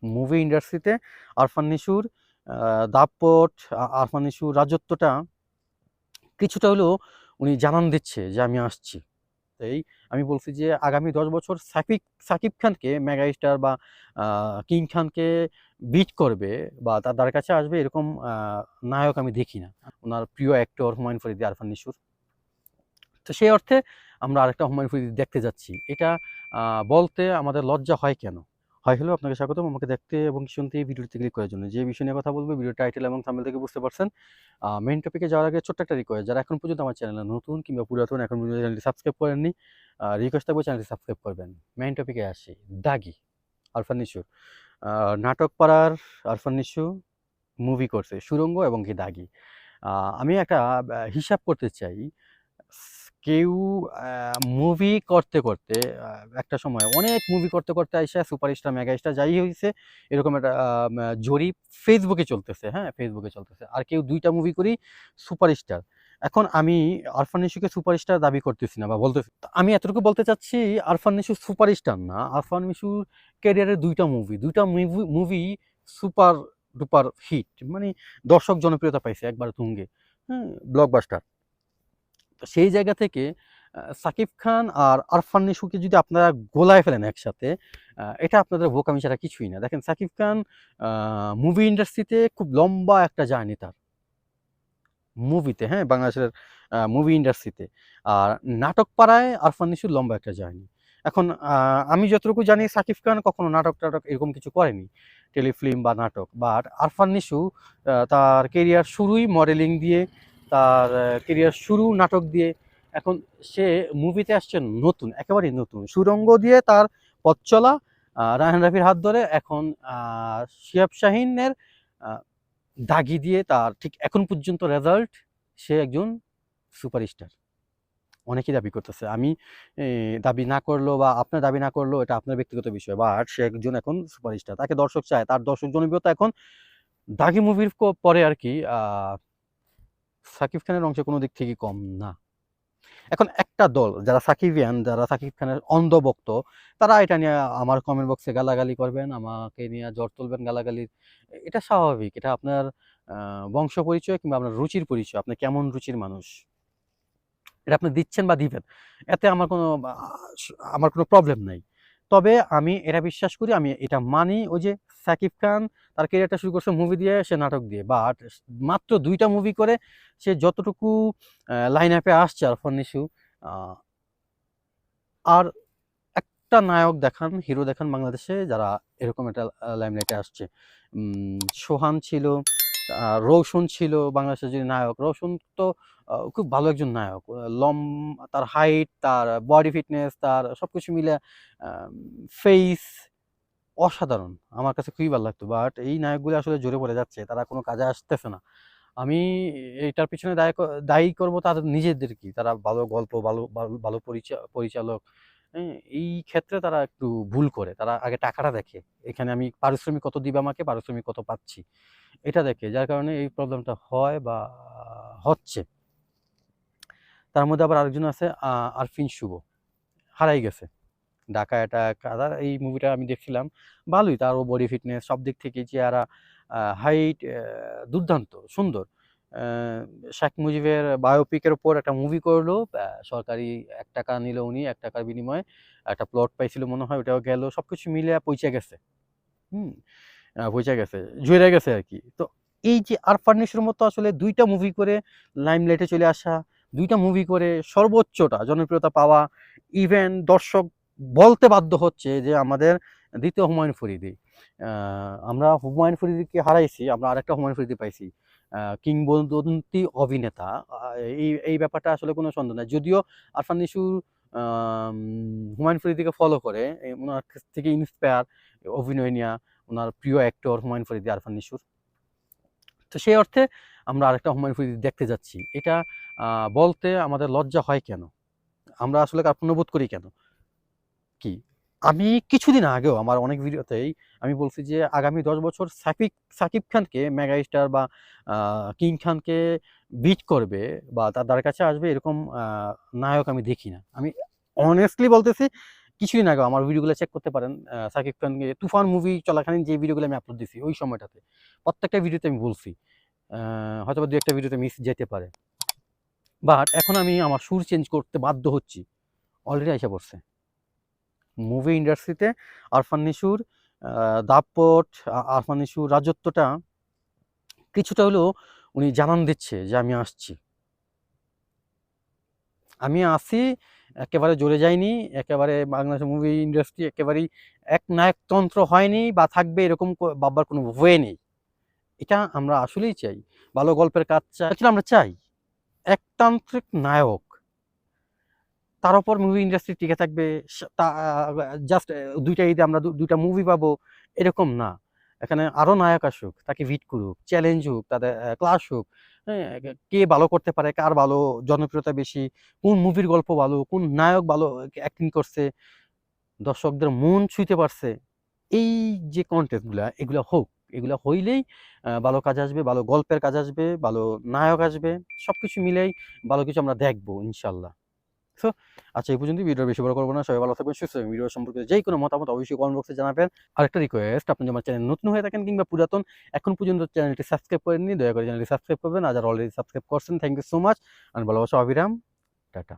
Movie ইন্ডাস্ট্রিতে আরফান নিশুর দাপট, আরফান নিশুর রাজত্বটা কিছুটা হলেও উনি জানান দিচ্ছে যে আমি আসছি। তাই আমি বলছি যে আগামী ১০ বছর সাকিব খানকে মেগা স্টার বা কিং খানকে বিট করবে বা তার দ্বারা কাছে আসবে এরকম নায়ক আমি দেখি না। উনার প্রিয় অ্যাক্টর হুমায়ূন ফরিদি, আরফান নিশুর। তো সেই অর্থে আমরা আরেকটা হুমায়ূন ফরিদি দেখতে যাচ্ছি। এটা বলতে আমাদের লজ্জা হয় কেন? হয় হলো আপনাকে স্বাগতম আমাকে দেখতে এবং শুনতে এই ভিডিওটিতে ক্লিক করার জন্য। যে বিষয় নিয়ে কথা বলবো ভিডিওর টাইটেল এবং থাম্বনেল থেকে বুঝতে পারছেন। মেইন টপিকে যাওয়ার আগে ছোট্ট একটা রিকোয়েস্ট, যারা এখন পর্যন্ত আমার চ্যানেলে নতুন কিংবা পুরাতন এখন পর্যন্ত চ্যানেলটি সাবস্ক্রাইব করেননি, রিকোয়েস্ট থাকবে চ্যানেলটি সাবস্ক্রাইব করবেন। মেইন টপিকে আসি। দাগি, আরফান নিশো। নাটক পাড়ার আরফান নিশো মুভি করছে সুড়ঙ্গ এবং কি দাগি। আমি একটা হিসাব করতে চাই। কেউ মুভি করতে, করতে একটা সময় অনেক মুভি করতে, করতে আইসা সুপারস্টার, মেগাস্টার যাই হইছে এরকম একটা জরিপ ফেসবুকে চলতেছে, হ্যাঁ? ফেসবুকে চলতেছে। আর কেউ ২ টা মুভি করেই সুপারস্টার। এখন আমি আরফান নিশোকে সুপারস্টার দাবি করতেছি না বা বলতেছি আমি এতটুকু বলতে চাচ্ছি আরফান নিশো সুপারস্টার না। আরফান নিশোর ক্যারিয়ারে ২ টা মুভি, ২ টা মুভি সুপার ডুপার হিট। মানে দর্শক জনপ্রিয়তা পাইছে একবারে তুঙ্গে, হ্যাঁ? ব্লকবাস্টার। তো সেই জায়গা থেকে সাকিব খান আর আরফান নিশোকে যদি আপনারা গোলায় ফেলেন একসাথে, এটা আপনাদের বোকামি ছাড়া কিছুই না। দেখেন সাকিব খান আ মুভি ইন্ডাস্ট্রিতে খুব লম্বা একটা জার্নি তার। মুভিতে, হ্যাঁ? বাংলাদেশের মুভি ইন্ডাস্ট্রিতে। আর নাটক পাড়ায় আরফান নিশোর লম্বা একটা জার্নি। এখন আমি যতটুকু জানি সাকিব খান কখনো নাটক-টাটক এরকম কিছু করেনি। টেলিফিল্ম বা নাটক। বাট আরফান নিশো তার কেরিয়ার শুরুই মডেলিং দিয়ে, তার কেরিয়ার শুরু নাটক দিয়ে। এখন সে মুভিতে আসছে নতুন, একেবারেই নতুন। সুড়ঙ্গ দিয়ে তার পথ চলা, রায়হান রাফির হাত ধরে এখন আ শিহাব শাহীনের আ দাগি দিয়ে তার ঠিক এখন পর্যন্ত রেজাল্ট, সে একজন সুপারস্টার। অনেকেই দাবি করতেছে। আমি দাবি না করলেও বা আপনার দাবি না করলেও এটা আপনার ব্যক্তিগত বিষয়। বাট সে একজন এখন সুপারস্টার। তাকে দর্শক চায়। তার দর্শক জনপ্রিয়তা এখন দাগি মুভির পরে আরকি সাকিব খানের অংশে কোনো দিক থেকেই কম না। এখন একটা দল যারা সাকিবিয়ান, যারা সাকিব খানের অন্ধ ভক্ত, তারা এটা নিয়ে আমার কমেন্ট বক্সে গালাগালি করবেন, আমাকে নিয়ে জ্বর তুলবেন গালাগালির। এটা স্বাভাবিক। এটা আপনার আ বংশ পরিচয় কিংবা আপনার রুচির পরিচয়। আপনি কেমন রুচির মানুষ। এটা আপনি দিচ্ছেন বা দিবেন। এতে আমার কোনো প্রবলেম নাই। তবে আমি এটা বিশ্বাস করি, আমি এটা মানি ওই যে সাকিব খান তার ক্যারিয়ারটা শুরু করছে মুভি দিয়ে, সে নাটক দিয়ে। বাট মাত্র ২ টা মুভি করে সে যতটুকু লাইন আপ এ আসছে আরফান নিশো, আ আর একটা নায়ক দেখান, হিরো দেখান বাংলাদেশে যারা এরকম একটা লাইমলাইট এ আসছে। সোহান ছিল, রৌশন ছিল বাংলাদেশের যে নায়ক। রৌশন তো খুব ভালো একজন নায়ক। তার হাইট, তার বডি ফিটনেস, তার সবকিছু মিলে আম ফেইস অসাধারণ। আমার কাছে খুবই ভাল লাগতো। বাট এই নায়কগুলো আসলে ঝরে পড়ে যাচ্ছে। তারা কোনো কাজে আসতেছে না। আমি এটার পিছনে দায়ী করব তাদের নিজেদেরকেই। তারা ভালো গল্প, ভালো ভালো ভালো পরিচালক, হ্যাঁ? এই ক্ষেত্রে তারা একটু ভুল করে। তারা আগে টাকাটা দেখে। এখানে আমি পারিশ্রমিক কত দিবে আমাকে, পারিশ্রমিক কত পাচ্ছি। এটা দেখে। যার কারণে এই প্রবলেমটা হয় বা হচ্ছে। তার মধ্যে আবার আরেকজন আছে আরফিন শুভ। হারাই গেছে। ঢাকা অ্যাটাক, এই মুভিটা আমি দেখছিলাম। ভালোই, তারও বডি ফিটনেস সব দিক থেকেই, চেহারা, হাইট দুর্দান্ত সুন্দর। অ্যা শেখ মুজিবের বায়োপিকের উপর একটা মুভি করলো। সরকারি ৳১ নিল উনি, ৳১ র বিনিময়ে একটা প্লট পাইছিল মনে হয়, ওটাও গেল। সবকিছু মিলায়া পইচা গেছে। হুম? পইচা গেছে। জইরা গেছে আরকি। তো এই যে আরফান নিশোর মতো আসলে ২ টা মুভি করে লাইমলাইটে চলে আসা, ২ টা মুভি করে সর্বোচ্চটা জনপ্রিয়তা পাওয়া, ইভেন দর্শক বলতে বাধ্য হচ্ছে যে আমাদের ২য় হুমায়ূন ফরিদি। আ আমরা হুমায়ূন ফরিদিকে হারাইছি, আমরা আরেকটা হুমায়ূন ফরিদি পাইছি। কিংবদন্তি অভিনেতা। এই ব্যাপারটা আসলে কোনো সন্দেহ নাই। যদিও আরফান নিশো আম হুমায়ূন ফরিদিকে ফলো করে, উনার কাছ থেকে ইন্সপায়ার অভিনয় নিয়া। উনার প্রিয় অ্যাক্টর হুমায়ূন ফরিদি, আরফান নিশোর। তো সেই অর্থে আমরা আরেকটা হুমায়ূন ফরিদি দেখতে যাচ্ছি। এটা আ বলতে আমাদের লজ্জা হয় কেন? আমরা আসলে কার্পণ্যবোধ করি কেন? কি? আমি কিছুদিন আগেও আমার অনেক ভিডিওতেই আমি বলছি যে আগামী ১০ বছর সাকিব খানকে মেগা স্টার বা আ কিং খানকে বিট করবে বা তার দ্বারা কাছে আসবে এরকম নায়ক আমি দেখি না। আমি honestly বলতেছি, কিছুদিন আগে আমার ভিডিওগুলো চেক করতে পারেন। সাকিব খানকে তুফান মুভি চলাকালীন যে ভিডিওগুলো আমি আপলোড দিছি ওই সময়টাতে প্রত্যেকটা ভিডিওতে আমি বলছি। হয়তোবা ২-১ টা ভিডিওতে মিস যেতে পারে। বাট এখন আমি আমার সুর চেঞ্জ করতে বাধ্য হচ্ছি। অলরেডি আইসা পড়ছে। মুভি ইন্ডাস্ট্রিতে আরফান নিশুর দাপট, আরফান নিশুর রাজত্বটা কিছুটা হলেও উনি জানান দিচ্ছে যে আমি আসছি। আমি আছি, একেবারে জ্বলে যাইনি, একেবারে বাংলাদেশের মুভি ইন্ডাস্ট্রি একেবারেই একনায়কতন্ত্র হয়নি বা থাকবে এরকম ভাববার কোনো ওয়ে নেই। এটা আমরা আসলেই চাই। ভালো গল্পের কাজ চাই, আসলে আমরা চাই। একতান্ত্রিক নায়ক, তার উপর মুভি ইন্ডাস্ট্রি টিকে থাকবে, তা জাস্ট ২ টা ঈদে আমরা ২ টা মুভি পাবো, এরকম না। এখানে আরো নায়ক আসুক, তাকে হিট করুক, চ্যালেঞ্জ হোক, তাদের ক্লাশ হোক, হ্যাঁ? কে ভালো করতে পারে, কার ভালো জনপ্রিয়তা বেশি, কোন মুভির গল্প ভালো, কোন নায়ক ভালো অ্যাক্টিং করছে, দর্শকদের মন ছুঁইতে পারছে। এই যে কনটেন্ট গুলা, এগুলা হোক। এগুলা হইলেই ভালো কাজ আসবে, ভালো গল্পের কাজ আসবে, ভালো নায়ক আসবে। সবকিছু মিলেই ভালো কিছু আমরা দেখবো ইনশাআল্লাহ। সো আচ্ছা, এই পর্যন্তই। ভিডিও বেশি বড় করব না। সবাই ভালো থাকবেন, সুস্থ থাকবেন। ভিডিও সম্পর্কে যেকোনো মতামত অবশ্যই কমেন্ট বক্সে জানাবেন। আরেকটা রিকোয়েস্ট, আপনি যদি আমার চ্যানেল নতুন হয়ে থাকেন কিংবা পুরাতন, এখন পর্যন্ত চ্যানেলটি সাবস্ক্রাইব করেননি, দয়া করে চ্যানেলটি সাবস্ক্রাইব করবেন। আর যারা অলরেডি সাবস্ক্রাইব করছেন, থ্যাংক ইউ সো মাচ। আমি ভালোবাসা, অবিরাম। টাটা।